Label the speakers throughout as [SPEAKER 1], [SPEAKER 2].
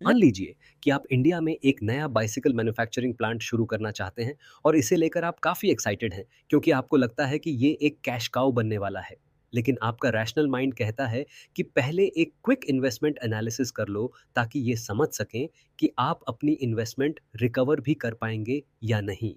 [SPEAKER 1] मान लीजिए कि आप इंडिया में एक नया बाइसिकल मैन्युफैक्चरिंग प्लांट शुरू करना चाहते हैं और इसे लेकर आप काफ़ी एक्साइटेड हैं क्योंकि आपको लगता है कि ये एक कैश काउ बनने वाला है। लेकिन आपका रैशनल माइंड कहता है कि पहले एक क्विक इन्वेस्टमेंट एनालिसिस कर लो ताकि ये समझ सकें कि आप अपनी इन्वेस्टमेंट रिकवर भी कर पाएंगे या नहीं।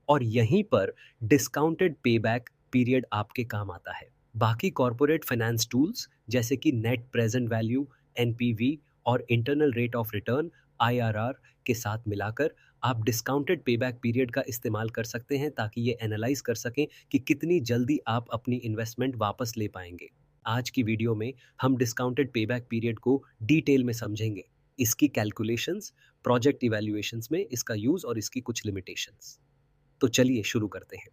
[SPEAKER 1] और यहीं पर डिस्काउंटेड पेबैक पीरियड आपके काम आता है। बाकी कॉर्पोरेट फाइनेंस टूल्स जैसे कि नेट प्रेजेंट वैल्यू, एनपीवी और internal rate of return, IRR के साथ मिलाकर आप डिस्काउंटेड पेबैक पीरियड का इस्तेमाल कर सकते हैं ताकि ये एनालाइज कर सकें कि कितनी जल्दी आप अपनी इन्वेस्टमेंट वापस ले पाएंगे। आज की वीडियो में हम डिस्काउंटेड पेबैक पीरियड को डिटेल में समझेंगे, इसकी कैलकुलेशंस, प्रोजेक्ट इवैल्यूएशंस में इसका यूज और इसकी कुछ लिमिटेशंस। तो चलिए शुरू करते हैं।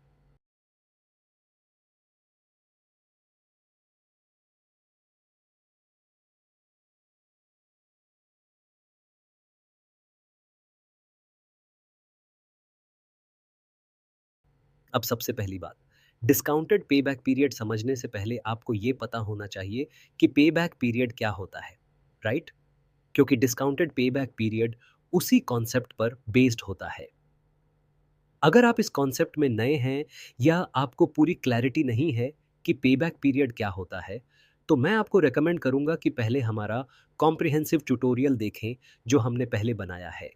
[SPEAKER 1] अब सबसे पहली बात, डिस्काउंटेड पेबैक पीरियड समझने से पहले आपको ये पता होना चाहिए कि पेबैक पीरियड क्या होता है, राइट? क्योंकि डिस्काउंटेड पेबैक पीरियड उसी कॉन्सेप्ट पर बेस्ड होता है। अगर आप इस कॉन्सेप्ट में नए हैं या आपको पूरी क्लैरिटी नहीं है कि पेबैक पीरियड क्या होता है, तो मैं आपको रेकमेंड करूंगा कि पहले हमारा कॉम्प्रिहेंसिव ट्यूटोरियल देखें जो हमने पहले बनाया है।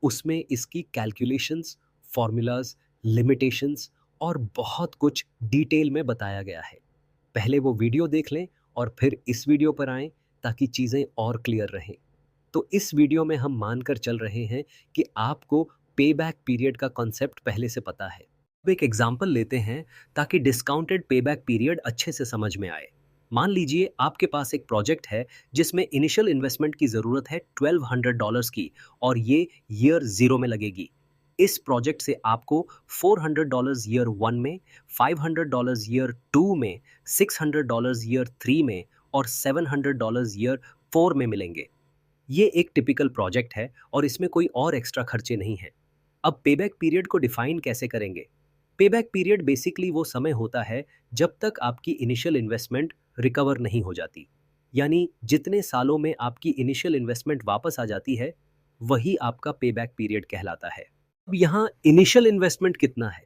[SPEAKER 1] उसमें इसकी कैलकुलेशंस, फॉर्मूलाज, लिमिटेशंस और बहुत कुछ डिटेल में बताया गया है। पहले वो वीडियो देख लें और फिर इस वीडियो पर आएं ताकि चीज़ें और क्लियर रहें। तो इस वीडियो में हम मानकर चल रहे हैं कि आपको पेबैक पीरियड का कॉन्सेप्ट पहले से पता है। अब एक एग्जांपल लेते हैं ताकि डिस्काउंटेड पेबैक पीरियड अच्छे से समझ में आए। मान लीजिए आपके पास एक प्रोजेक्ट है जिसमें इनिशियल इन्वेस्टमेंट की ज़रूरत है $1200 की और ये ईयर ज़ीरो में लगेगी। इस प्रोजेक्ट से आपको $400 ईयर वन में, $500 ईयर टू में, $600 ईयर थ्री में और $700 ईयर फोर में मिलेंगे। ये एक टिपिकल प्रोजेक्ट है और इसमें कोई और एक्स्ट्रा खर्चे नहीं हैं। अब पेबैक पीरियड को डिफाइन कैसे करेंगे? पेबैक पीरियड बेसिकली वो समय होता है जब तक आपकी इनिशियल इन्वेस्टमेंट रिकवर नहीं हो जाती। यानी जितने सालों में आपकी इनिशियल इन्वेस्टमेंट वापस आ जाती है, वही आपका पेबैक पीरियड कहलाता है। अब यहाँ इनिशियल इन्वेस्टमेंट कितना है?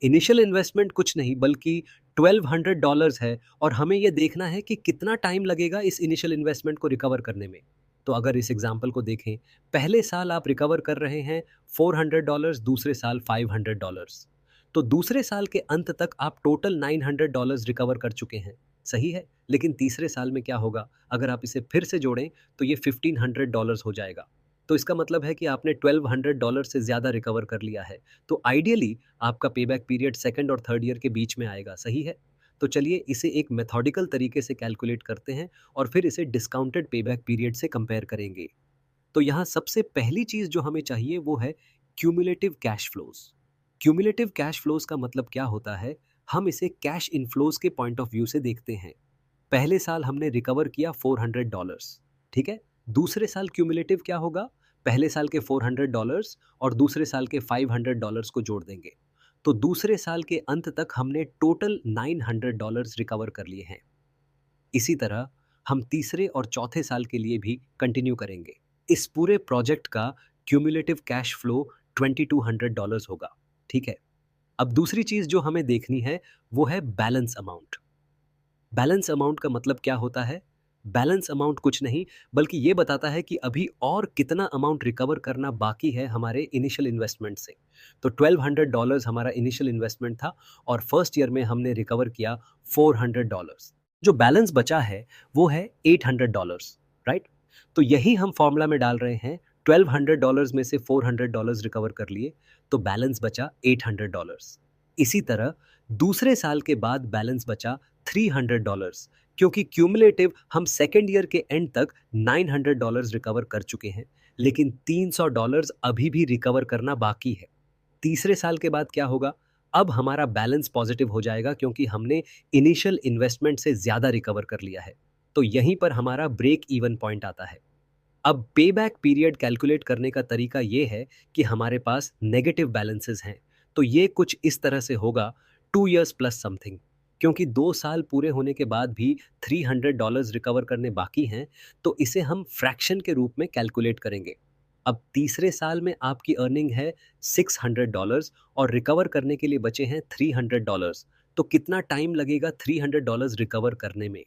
[SPEAKER 1] इनिशियल इन्वेस्टमेंट कुछ नहीं बल्कि $1200 है और हमें ये देखना है कि कितना टाइम लगेगा इस इनिशियल इन्वेस्टमेंट को रिकवर करने में। तो अगर इस एग्जांपल को देखें, पहले साल आप रिकवर कर रहे हैं $400, दूसरे साल $500। तो दूसरे साल के अंत तक आप टोटल $900 रिकवर कर चुके हैं। सही है, लेकिन तीसरे साल में क्या होगा? अगर आप इसे फिर से जोड़ें तो ये $1500 हो जाएगा। तो इसका मतलब है कि आपने $1200 से ज़्यादा रिकवर कर लिया है। तो आइडियली आपका पेबैक पीरियड सेकंड और थर्ड ईयर के बीच में आएगा, सही है? तो चलिए इसे एक मेथोडिकल तरीके से कैलकुलेट करते हैं और फिर इसे डिस्काउंटेड पेबैक पीरियड से कंपेयर करेंगे। तो यहाँ सबसे पहली चीज़ जो हमें चाहिए वो है cumulative cash flows. Cumulative cash flows का मतलब क्या होता है? हम इसे कैश इनफ्लोज़ के पॉइंट ऑफ व्यू से देखते हैं। पहले साल हमने रिकवर किया $400, ठीक है? दूसरे साल क्यूमुलेटिव क्या होगा? पहले साल के $400 और दूसरे साल के $500 को जोड़ देंगे। तो दूसरे साल के अंत तक हमने टोटल $900 रिकवर कर लिए हैं। इसी तरह हम तीसरे और चौथे साल के लिए भी कंटिन्यू करेंगे। इस पूरे प्रोजेक्ट का क्यूमुलेटिव कैश फ्लो $2200 होगा, ठीक है? अब दूसरी चीज़ जो हमें देखनी है, वो है बैलेंस अमाउंट। बैलेंस अमाउंट का मतलब क्या होता है? बैलेंस अमाउंट कुछ नहीं बल्कि ये बताता है कि अभी और कितना अमाउंट रिकवर करना बाकी है हमारे इनिशियल इन्वेस्टमेंट से। तो $1200 हमारा इनिशियल इन्वेस्टमेंट था और फर्स्ट ईयर में हमने रिकवर किया $400। जो बैलेंस बचा है वो है $800, राइट? तो यही हम फॉर्मूला में डाल रहे हैं। $1200 में से $400 रिकवर कर लिए तो बैलेंस बचा $800। इसी तरह दूसरे साल के बाद बैलेंस बचा $300 क्योंकि क्यूमुलेटिव हम सेकेंड ईयर के एंड तक $900 रिकवर कर चुके हैं, लेकिन $300 अभी भी रिकवर करना बाकी है। तीसरे साल के बाद क्या होगा? अब हमारा बैलेंस पॉजिटिव हो जाएगा क्योंकि हमने इनिशियल इन्वेस्टमेंट से ज़्यादा रिकवर कर लिया है। तो यहीं पर हमारा ब्रेक इवन पॉइंट आता है। अब पेबैक पीरियड कैलकुलेट करने का तरीका ये है कि हमारे पास नेगेटिव बैलेंसेस हैं। तो ये कुछ इस तरह से होगा, 2 इयर्स प्लस समथिंग। क्योंकि 2 साल पूरे होने के बाद भी $300 रिकवर करने बाकी हैं, तो इसे हम फ्रैक्शन के रूप में कैलकुलेट करेंगे। अब तीसरे साल में आपकी अर्निंग है $600 और रिकवर करने के लिए बचे हैं $300, तो कितना टाइम लगेगा $300 रिकवर करने में?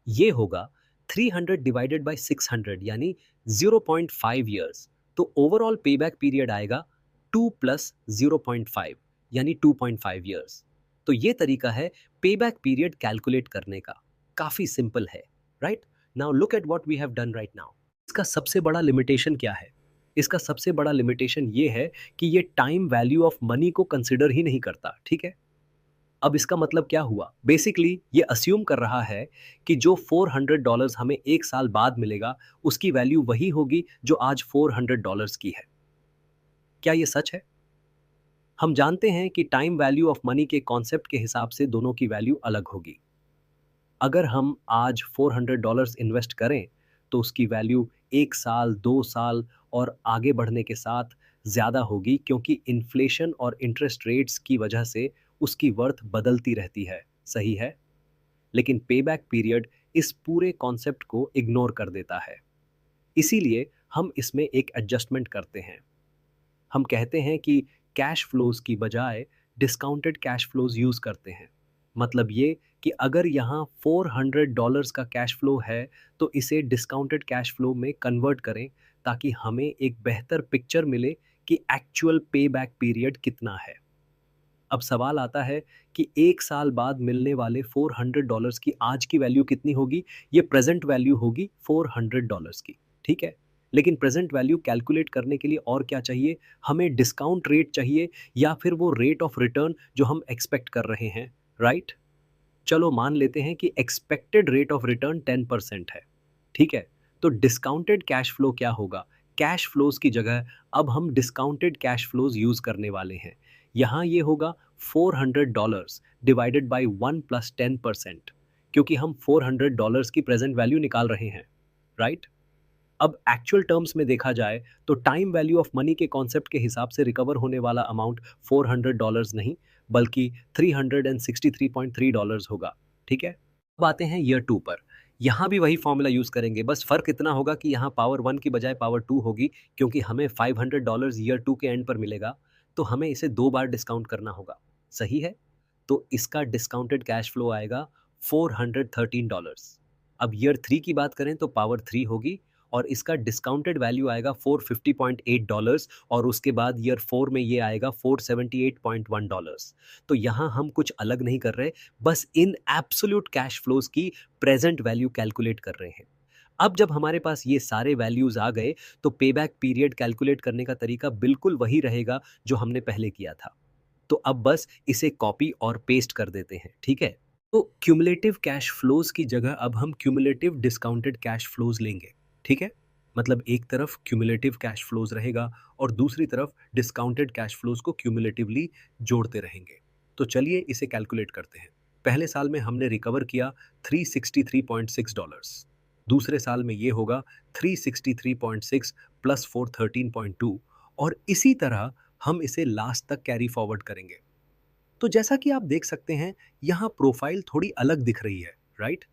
[SPEAKER 1] ये होगा 300 डिवाइडेड बाय 600 यानी 0.5 ईयर्स। तो ओवरऑल पेबैक पीरियड आएगा 2 प्लस 0.5 यानी 2.5 ईयर्स। तो ये तरीका है पेबैक पीरियड कैलकुलेट करने का। काफी सिंपल है, right? Now look at what we have done right now. इसका सबसे बड़ा लिमिटेशन क्या है? इसका सबसे बड़ा लिमिटेशन ये है कि ये टाइम वैल्यू ऑफ मनी को कंसिडर ही नहीं करता, ठीक है? अब इसका मतलब क्या हुआ? बेसिकली ये अस्यूम कर रहा है कि जो $400 हमें 1 साल बाद मिलेगा, उसकी वैल्यू वही होगी जो आज $400 की है। क्या ये सच है? हम जानते हैं कि टाइम वैल्यू ऑफ मनी के कॉन्सेप्ट के हिसाब से दोनों की वैल्यू अलग होगी। अगर हम आज $400 इन्वेस्ट करें, तो उसकी वैल्यू 1 साल, 2 साल और आगे बढ़ने के साथ ज़्यादा होगी क्योंकि इन्फ्लेशन और इंटरेस्ट रेट्स की वजह से उसकी वर्थ बदलती रहती है, सही है? लेकिन पेबैक पीरियड इस पूरे कॉन्सेप्ट को इग्नोर कर देता है। इसीलिए हम इसमें एक एडजस्टमेंट करते हैं। हम कहते हैं कि कैश फ्लोज की बजाय डिस्काउंटेड कैश फ्लोज यूज करते हैं। मतलब ये कि अगर यहाँ $400 का कैश फ्लो है, तो इसे डिस्काउंटेड कैश फ्लो में कन्वर्ट करें ताकि हमें एक बेहतर पिक्चर मिले कि एक्चुअल पे बैक पीरियड कितना है। अब सवाल आता है कि 1 साल बाद मिलने वाले $400 की आज की वैल्यू कितनी होगी? ये प्रेज़ेंट वैल्यू होगी $400 की, ठीक है? लेकिन प्रेज़ेंट वैल्यू कैलकुलेट करने के लिए और क्या चाहिए? हमें डिस्काउंट रेट चाहिए या फिर वो रेट ऑफ रिटर्न जो हम एक्सपेक्ट कर रहे हैं, राइट? चलो मान लेते हैं कि एक्सपेक्टेड रेट ऑफ रिटर्न 10% है, ठीक है? तो डिस्काउंटेड कैश फ्लो क्या होगा? कैश फ्लोज़ की जगह अब हम डिस्काउंटेड कैश फ्लोज़ यूज़ करने वाले हैं। यहाँ ये होगा $400 डिवाइडेड बाय 1 प्लस 10% क्योंकि हम $400 की प्रेज़ेंट वैल्यू निकाल रहे हैं, राइट? अब एक्चुअल टर्म्स में देखा जाए तो टाइम वैल्यू ऑफ मनी के कॉन्सेप्ट के हिसाब से रिकवर होने वाला अमाउंट $400 नहीं बल्कि $363.3 होगा, ठीक है? अब आते हैं ईयर 2 पर। यहाँ भी वही फॉर्मूला यूज़ करेंगे, बस फ़र्क इतना होगा कि यहाँ पावर 1 की बजाय पावर 2 होगी क्योंकि हमें $500 ईयर 2 के एंड पर मिलेगा, तो हमें इसे 2 बार डिस्काउंट करना होगा, सही है? तो इसका डिस्काउंटेड कैश फ्लो आएगा $413। अब ईयर 3 की बात करें तो पावर 3 होगी और इसका डिस्काउंटेड वैल्यू आएगा $450.8 और उसके बाद ईयर 4 में ये आएगा $478.1। तो यहाँ हम कुछ अलग नहीं कर रहे, बस इन एब्सोल्यूट कैश फ्लोज की प्रेजेंट वैल्यू कैलकुलेट कर रहे हैं। अब जब हमारे पास ये सारे वैल्यूज आ गए, तो पेबैक पीरियड कैलकुलेट करने का तरीका बिल्कुल वही रहेगा जो हमने पहले किया था। तो अब बस इसे कॉपी और पेस्ट कर देते हैं, ठीक है? तो क्यूमुलेटिव कैश फ्लोज की जगह अब हम क्यूमुलेटिव डिस्काउंटेड कैश फ्लोज लेंगे, ठीक है? मतलब एक तरफ क्यूमुलेटिव कैश फ्लोज रहेगा और दूसरी तरफ डिस्काउंटेड कैश फ्लोज को क्यूमुलेटिवली जोड़ते रहेंगे। तो चलिए इसे कैलकुलेट करते हैं। पहले साल में हमने रिकवर किया $363.6। दूसरे साल में ये होगा 363.6 प्लस 413.2 और इसी तरह हम इसे लास्ट तक कैरी फॉरवर्ड करेंगे। तो जैसा कि आप देख सकते हैं, यहाँ प्रोफाइल थोड़ी अलग दिख रही है, राइट?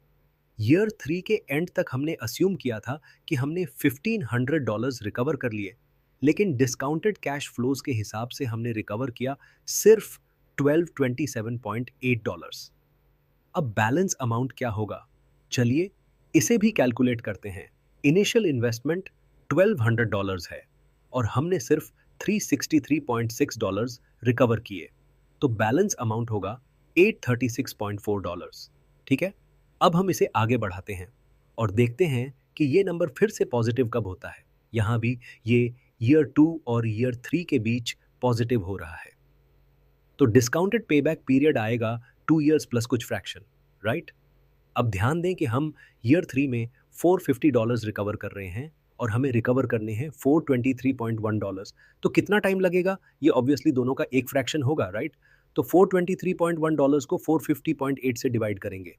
[SPEAKER 1] ईयर 3 के एंड तक हमने अस्यूम किया था कि हमने $1500 रिकवर कर लिए, लेकिन डिस्काउंटेड कैश फ्लोज के हिसाब से हमने रिकवर किया सिर्फ $1227.8। अब बैलेंस अमाउंट क्या होगा? चलिए इसे भी कैलकुलेट करते हैं। इनिशियल इन्वेस्टमेंट $1200 है और हमने सिर्फ $363.6 रिकवर किए, तो बैलेंस अमाउंट होगा $836.4, ठीक है? अब हम इसे आगे बढ़ाते हैं और देखते हैं कि ये नंबर फिर से पॉजिटिव कब होता है। यहाँ भी ये ईयर 2 और ईयर 3 के बीच पॉजिटिव हो रहा है। तो डिस्काउंटेड पेबैक पीरियड आएगा 2 ईयर्स प्लस कुछ फ्रैक्शन, राइट? अब ध्यान दें कि हम ईयर 3 में $450 रिकवर कर रहे हैं और हमें रिकवर करने हैं $423.1। तो कितना टाइम लगेगा? ये ऑब्वियसली दोनों का एक फ्रैक्शन होगा, राइट? तो $423.1 को 450.8 से डिवाइड करेंगे।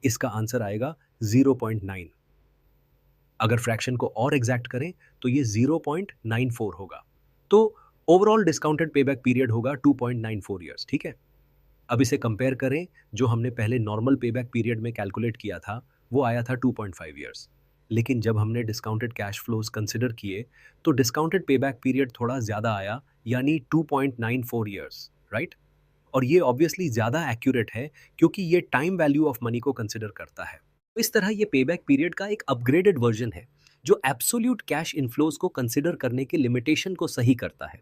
[SPEAKER 1] इसका आंसर आएगा 0.9। अगर फ्रैक्शन को और एग्जैक्ट करें तो ये 0.94 होगा। तो ओवरऑल डिस्काउंटेड पेबैक पीरियड होगा 2.94 ईयर्स, ठीक है? अब इसे कंपेयर करें, जो हमने पहले नॉर्मल पेबैक पीरियड में कैलकुलेट किया था, वो आया था 2.5 ईयर्स। लेकिन जब हमने डिस्काउंटेड कैश फ्लोज कंसिडर किए, तो डिस्काउंटेड पेबैक पीरियड थोड़ा ज़्यादा आया, यानी 2.94 ईयर्स, राइट? और ये ऑब्वियसली ज़्यादा एक्यूरेट है, क्योंकि ये टाइम वैल्यू ऑफ मनी को कंसिडर करता है। तो इस तरह ये पेबैक पीरियड का एक अपग्रेडेड वर्जन है, जो एब्सोल्यूट कैश इनफ्लोज को कंसिडर करने के लिमिटेशन को सही करता है।